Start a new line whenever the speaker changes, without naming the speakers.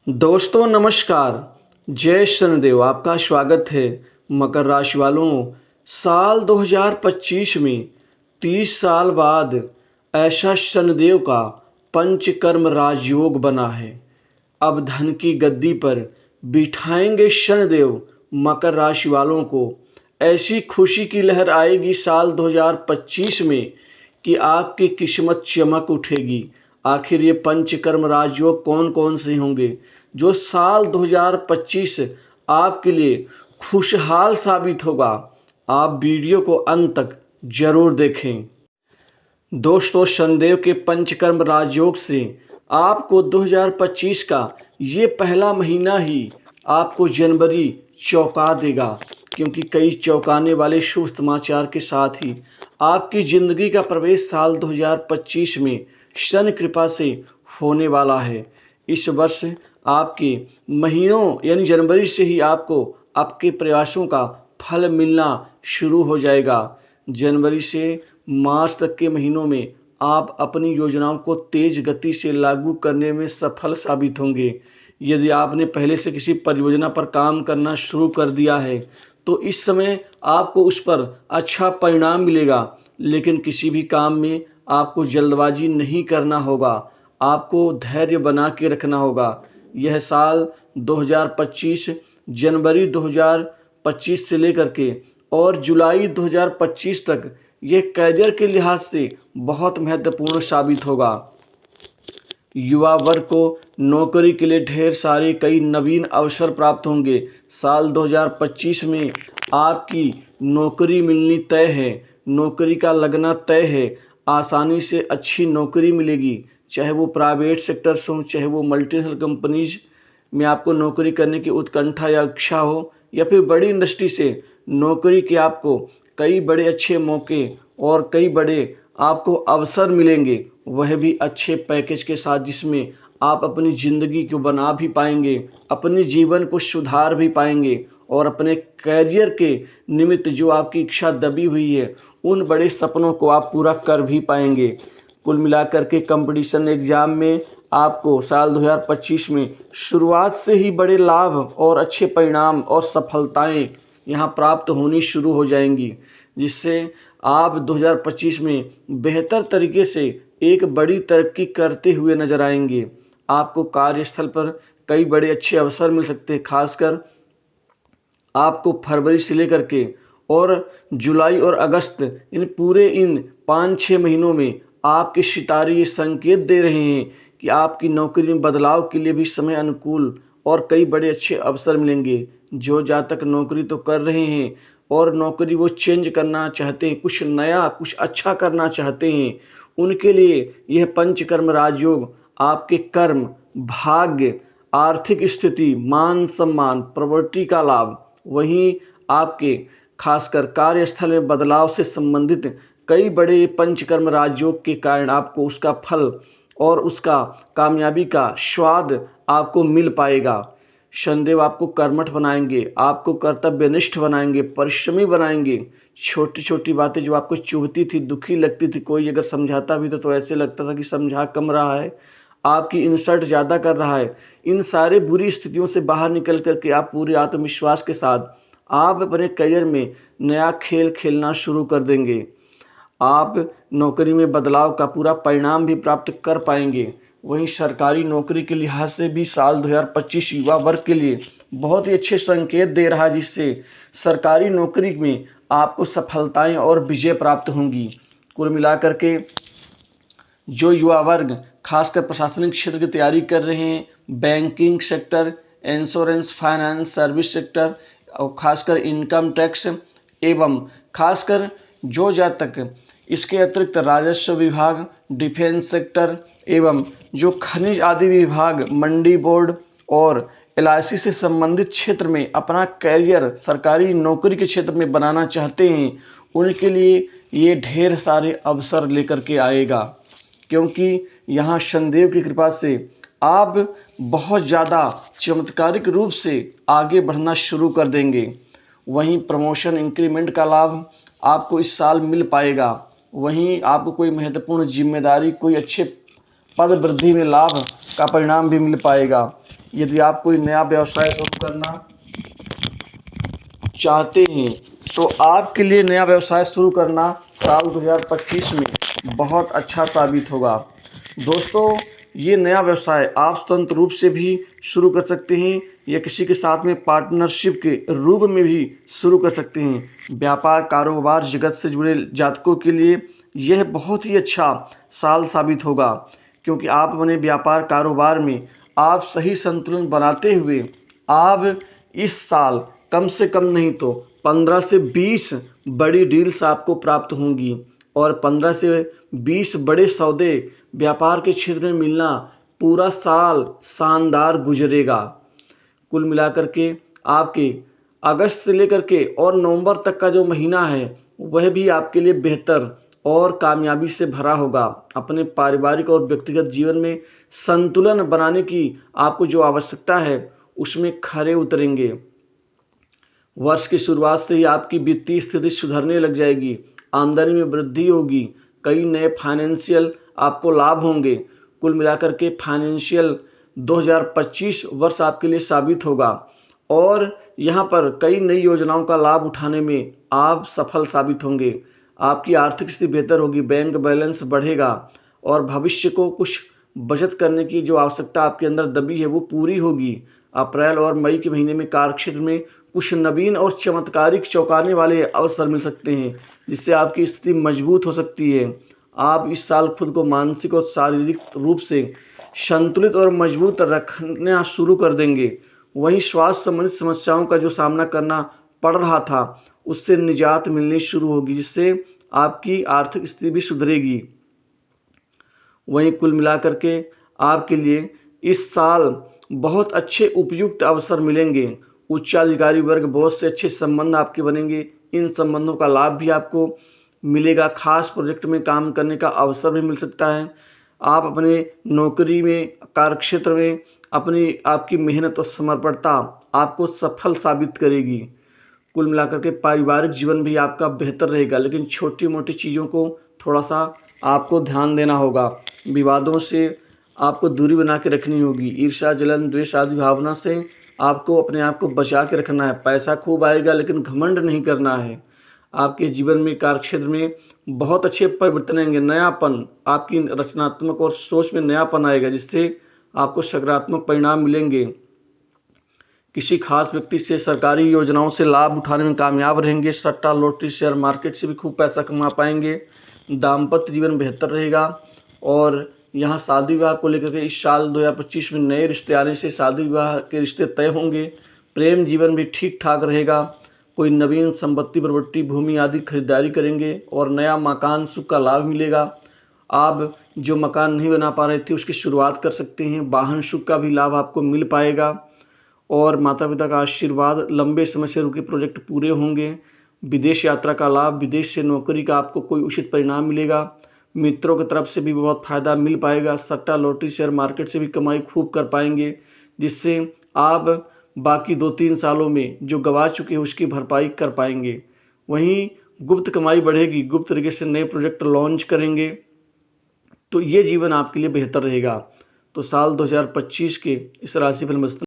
दोस्तों नमस्कार। जय शनिदेव। आपका स्वागत है। मकर राशि वालों, साल 2025 में 30 साल बाद ऐसा शनिदेव का पंचकर्म राजयोग बना है। अब धन की गद्दी पर बिठाएंगे शनिदेव मकर राशि वालों को। ऐसी खुशी की लहर आएगी साल 2025 में कि आपकी किस्मत चमक उठेगी। आखिर ये पंचकर्म राजयोग कौन कौन से होंगे जो साल 2025 आपके लिए खुशहाल साबित होगा? आप वीडियो को अंत तक जरूर देखें। दोस्तों, शनिदेव के पंचकर्म राजयोग से आपको 2025 का ये पहला महीना ही आपको जनवरी चौंका देगा, क्योंकि कई चौंकाने वाले शुभ समाचार के साथ ही आपकी ज़िंदगी का प्रवेश साल 2025 में शनि कृपा से होने वाला है। इस वर्ष आपके महीनों यानी जनवरी से ही आपको आपके प्रयासों का फल मिलना शुरू हो जाएगा। जनवरी से मार्च तक के महीनों में आप अपनी योजनाओं को तेज गति से लागू करने में सफल साबित होंगे। यदि आपने पहले से किसी परियोजना पर काम करना शुरू कर दिया है तो इस समय आपको उस पर अच्छा परिणाम मिलेगा, लेकिन किसी भी काम में आपको जल्दबाजी नहीं करना होगा। आपको धैर्य बना के रखना होगा। यह साल 2025 जनवरी 2025 से लेकर के और जुलाई 2025 तक ये करियर के लिहाज से बहुत महत्वपूर्ण साबित होगा। युवा वर्ग को नौकरी के लिए ढेर सारे कई नवीन अवसर प्राप्त होंगे। साल 2025 में आपकी नौकरी मिलनी तय है, नौकरी का लगना तय है। आसानी से अच्छी नौकरी मिलेगी, चाहे वो प्राइवेट सेक्टर से हो, चाहे वो मल्टीनेशनल कंपनीज में आपको नौकरी करने की उत्कंठा या इच्छा हो, या फिर बड़ी इंडस्ट्री से नौकरी के आपको कई बड़े अच्छे मौके और कई बड़े आपको अवसर मिलेंगे, वह भी अच्छे पैकेज के साथ, जिसमें आप अपनी ज़िंदगी को बना भी पाएंगे, अपने जीवन को सुधार भी पाएंगे और अपने करियर के निमित्त जो आपकी इच्छा दबी हुई है उन बड़े सपनों को आप पूरा कर भी पाएंगे। कुल मिलाकर के कंपटीशन एग्ज़ाम में आपको साल 2025 में शुरुआत से ही बड़े लाभ और अच्छे परिणाम और सफलताएं यहाँ प्राप्त होनी शुरू हो जाएंगी, जिससे आप 2025 में बेहतर तरीके से एक बड़ी तरक्की करते हुए नजर आएंगे। आपको कार्यस्थल पर कई बड़े अच्छे अवसर मिल सकते हैं। खासकर आपको फरवरी से लेकर के और जुलाई और अगस्त इन 5-6 महीनों में आपके सितारे ये संकेत दे रहे हैं कि आपकी नौकरी में बदलाव के लिए भी समय अनुकूल और कई बड़े अच्छे अवसर मिलेंगे। जो जातक नौकरी तो कर रहे हैं और नौकरी वो चेंज करना चाहते हैं, कुछ नया कुछ अच्छा करना चाहते हैं, उनके लिए यह पंचकर्म राजयोग आपके कर्म, भाग्य, आर्थिक स्थिति, मान सम्मान, प्रॉपर्टी का लाभ, वहीं आपके खासकर कार्यस्थल में बदलाव से संबंधित कई बड़े पंचकर्म राजयोग के कारण आपको उसका फल और उसका कामयाबी का स्वाद आपको मिल पाएगा। शनिदेव आपको कर्मठ बनाएंगे, आपको कर्तव्यनिष्ठ बनाएंगे, परिश्रमी बनाएंगे। छोटी छोटी बातें जो आपको चुभती थी, दुखी लगती थी, कोई अगर समझाता भी तो ऐसे लगता था कि समझा कम रहा है, आपकी इंसल्ट ज़्यादा कर रहा है। इन सारे बुरी स्थितियों से बाहर निकल कर के आप पूरे आत्मविश्वास के साथ आप अपने करियर में नया खेल खेलना शुरू कर देंगे। आप नौकरी में बदलाव का पूरा परिणाम भी प्राप्त कर पाएंगे। वहीं सरकारी नौकरी के लिहाज से भी साल 2025 युवा वर्ग के लिए बहुत ही अच्छे संकेत दे रहा है, जिससे सरकारी नौकरी में आपको सफलताएं और विजय प्राप्त होंगी। कुल मिलाकर के जो युवा वर्ग खासकर प्रशासनिक क्षेत्र की तैयारी कर रहे हैं, banking sector, insurance, finance, service sector और खासकर इनकम टैक्स एवं खासकर जो जातक इसके अतिरिक्त राजस्व विभाग, डिफेंस सेक्टर एवं जो खनिज आदि विभाग, मंडी बोर्ड और एलआईसी से संबंधित क्षेत्र में अपना करियर सरकारी नौकरी के क्षेत्र में बनाना चाहते हैं, उनके लिए ये ढेर सारे अवसर लेकर के आएगा, क्योंकि यहाँ शनिदेव की कृपा से आप बहुत ज़्यादा चमत्कारिक रूप से आगे बढ़ना शुरू कर देंगे। वहीं प्रमोशन इंक्रीमेंट का लाभ आपको इस साल मिल पाएगा। वहीं आपको कोई महत्वपूर्ण जिम्मेदारी, कोई अच्छे पद वृद्धि में लाभ का परिणाम भी मिल पाएगा। यदि आप कोई नया व्यवसाय शुरू करना चाहते हैं तो आपके लिए नया व्यवसाय शुरू करना साल 2025 में बहुत अच्छा साबित होगा। दोस्तों, ये नया व्यवसाय आप स्वतंत्र रूप से भी शुरू कर सकते हैं या किसी के साथ में पार्टनरशिप के रूप में भी शुरू कर सकते हैं। व्यापार कारोबार जगत से जुड़े जातकों के लिए यह बहुत ही अच्छा साल साबित होगा, क्योंकि आप अपने व्यापार कारोबार में आप सही संतुलन बनाते हुए आप इस साल कम से कम नहीं तो 15 से 20 बड़ी डील्स आपको प्राप्त होंगी और 15 से 20 बड़े सौदे व्यापार के क्षेत्र में मिलना पूरा साल शानदार गुजरेगा। कुल मिलाकर के आपके अगस्त से लेकर के और नवंबर तक का जो महीना है वह भी आपके लिए बेहतर और कामयाबी से भरा होगा। अपने पारिवारिक और व्यक्तिगत जीवन में संतुलन बनाने की आपको जो आवश्यकता है उसमें खरे उतरेंगे। वर्ष की शुरुआत से ही आपकी वित्तीय स्थिति सुधरने लग जाएगी, आमदनी में वृद्धि होगी, कई नए फाइनेंशियल आपको लाभ होंगे। कुल मिलाकर के फाइनेंशियल 2025 वर्ष आपके लिए साबित होगा और यहाँ पर कई नई योजनाओं का लाभ उठाने में आप सफल साबित होंगे। आपकी आर्थिक स्थिति बेहतर होगी, बैंक बैलेंस बढ़ेगा और भविष्य को कुछ बचत करने की जो आवश्यकता आपके अंदर दबी है वो पूरी होगी। अप्रैल और मई के महीने में कार्यक्षेत्र में कुछ नवीन और चमत्कारिक चौंकाने वाले अवसर मिल सकते हैं, जिससे आपकी स्थिति मजबूत हो सकती है। आप इस साल खुद को मानसिक और शारीरिक रूप से संतुलित और मजबूत रखना शुरू कर देंगे। वहीं स्वास्थ्य संबंधित समस्याओं का जो सामना करना पड़ रहा था उससे निजात मिलनी शुरू होगी, जिससे आपकी आर्थिक स्थिति भी सुधरेगी। वहीं कुल मिलाकर के आपके लिए इस साल बहुत अच्छे उपयुक्त अवसर मिलेंगे। उच्चाधिकारी वर्ग बहुत से अच्छे संबंध आपके बनेंगे, इन संबंधों का लाभ भी आपको मिलेगा। खास प्रोजेक्ट में काम करने का अवसर भी मिल सकता है। आप अपने नौकरी में कार्यक्षेत्र में अपनी आपकी मेहनत और समर्पणता आपको सफल साबित करेगी। कुल मिलाकर के पारिवारिक जीवन भी आपका बेहतर रहेगा, लेकिन छोटी मोटी चीज़ों को थोड़ा सा आपको ध्यान देना होगा। विवादों से आपको दूरी बना के रखनी होगी। ईर्ष्या जलन द्वेष आदि भावना से आपको अपने आप को बचा के रखना है। पैसा खूब आएगा लेकिन घमंड नहीं करना है। आपके जीवन में कार्यक्षेत्र में बहुत अच्छे परिवर्तन आएंगे। नयापन, आपकी रचनात्मक और सोच में नयापन आएगा, जिससे आपको सकारात्मक परिणाम मिलेंगे। किसी खास व्यक्ति से सरकारी योजनाओं से लाभ उठाने में कामयाब रहेंगे। सट्टा लॉटरी शेयर मार्केट से भी खूब पैसा कमा पाएंगे। दाम्पत्य जीवन बेहतर रहेगा और यहाँ शादी विवाह को लेकर के इस साल 2025 में नए रिश्ते आने से शादी विवाह के रिश्ते तय होंगे। प्रेम जीवन भी ठीक ठाक रहेगा। कोई नवीन संपत्ति प्रॉपर्टी भूमि आदि खरीदारी करेंगे और नया मकान सुख का लाभ मिलेगा। आप जो मकान नहीं बना पा रहे थे उसकी शुरुआत कर सकते हैं। वाहन सुख का भी लाभ आपको मिल पाएगा और माता पिता का आशीर्वाद, लंबे समय से रुके प्रोजेक्ट पूरे होंगे। विदेश यात्रा का लाभ, विदेश से नौकरी का आपको कोई उचित परिणाम मिलेगा। मित्रों की तरफ से भी बहुत फ़ायदा मिल पाएगा। सट्टा लॉटरी शेयर मार्केट से भी कमाई खूब कर पाएंगे, जिससे आप बाकी 2-3 सालों में जो गंवा चुके हैं उसकी भरपाई कर पाएंगे। वहीं गुप्त कमाई बढ़ेगी, गुप्त तरीके से नए प्रोजेक्ट लॉन्च करेंगे, तो ये जीवन आपके लिए बेहतर रहेगा। तो साल 2025 के इस राशिफल में